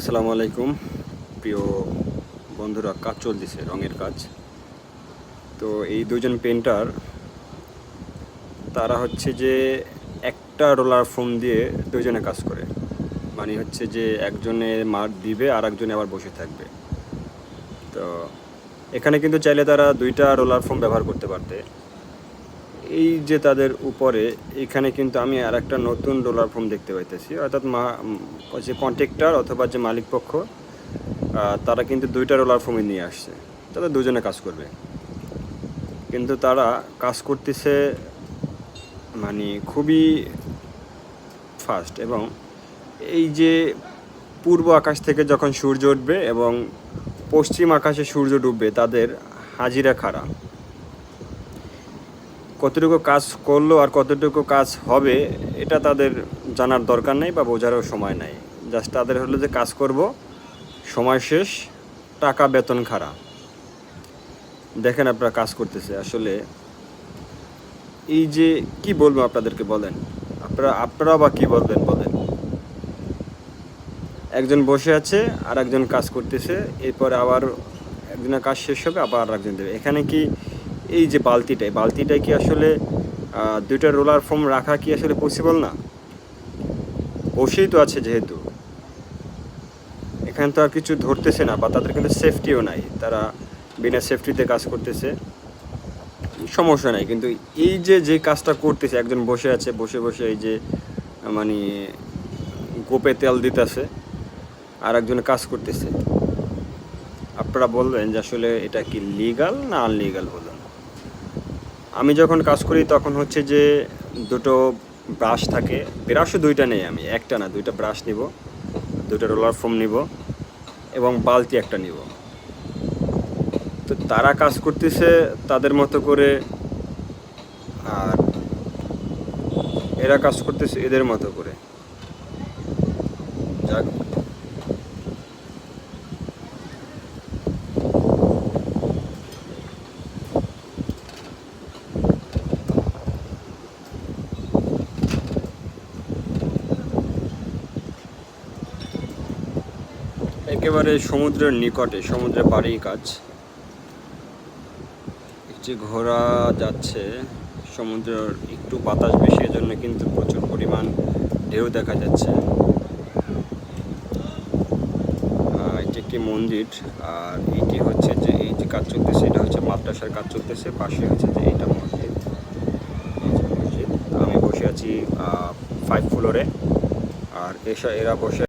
আসসালামু আলাইকুম প্রিয় বন্ধুরা, কাজ চলতেছে, রঙের কাজ। তো এই দুজন পেন্টার, তারা হচ্ছে যে একটা রোলার ফোম দিয়ে দুজনে কাজ করে। মানে হচ্ছে যে একজনে মার দিবে আর একজনে আবার বসে থাকবে। তো এখানে কিন্তু চাইলে তারা দুইটা রোলার ফোম ব্যবহার করতে পারতে। এই যে তাদের উপরে এখানে কিন্তু আমি আর একটা নতুন রোলার ফোম দেখতে পাইতেছি, অর্থাৎ যে কন্ট্রাক্টর অথবা যে মালিক পক্ষ, তারা কিন্তু দুইটা রোলার ফোমই নিয়ে আসছে, তারা দুজনে কাজ করবে। কিন্তু তারা কাজ করতেছে মানে খুবই ফাস্ট। এবং এই যে পূর্ব আকাশ থেকে যখন সূর্য উঠবে এবং পশ্চিম আকাশে সূর্য ডুববে, তাদের হাজিরা খাড়া। কতটুকু কাজ করলো আর কতটুকু কাজ হবে এটা তাদের জানার দরকার নেই বা বোঝারও সময় নাই। জাস্ট তাদের হলো যে কাজ করব, সময় শেষ, টাকা বেতন খাড়া। দেখেন আপনারা কাজ করতেছে। আসলে এই যে কি বলবো আপনাদেরকে, বলেন আপনারা বা কি বলবেন বলেন। একজন বসে আছে আর একজন কাজ করতেছে, এরপরে আবার একজনের কাজ শেষ হবে, আবার আর একজন দেবে। এখানে কি এই যে বালতিটাই কি আসলে দুইটা রোলার ফোম রাখা কি আসলে পসিবল না? বসেই তো আছে যেহেতু, এখানে তো আর কিছু ধরতেছে না, বা তাদের কিন্তু সেফটিও নাই, তারা বিনা সেফটিতে কাজ করতেছে, সমস্যা নাই। কিন্তু এই যে কাজটা করতেছে, একজন বসে আছে, বসে বসে এই যে মানে গোপে তেল দিতেছে, আর একজন কাজ করতেছে। আপনারা বলবেন যে আসলে এটা কি লিগাল না আনলিগাল বলুন। আমি যখন কাজ করি তখন হচ্ছে যে দুটো ব্রাশ থাকে, ব্রাশও দুইটা নেই, আমি একটা না দুইটা ব্রাশ নিব, দুটো রোলার ফোম নিব এবং বালতি একটা নিব। তো তারা কাজ করতেছে তাদের মতো করে, আর এরা কাজ করতেছে এদের মতো করে। যাক, একেবারে সমুদ্রের নিকটে, সমুদ্রের পাড়েই কাজ। যে ঘোড়া যাচ্ছে, সমুদ্রের একটু বাতাস বেশি, এজন্য কিন্তু প্রচুর পরিমাণ ঢেউ দেখা যাচ্ছে। এটি একটি মন্দির, আর এটি হচ্ছে যে এই যে কাজ চলতেছে, এটা হচ্ছে মাদ্রাসার কাজ চলতেছে, পাশে হচ্ছে যে এইটা মসজিদ। আমি বসে আছি 5 ফ্লোরে, আর এরা বসে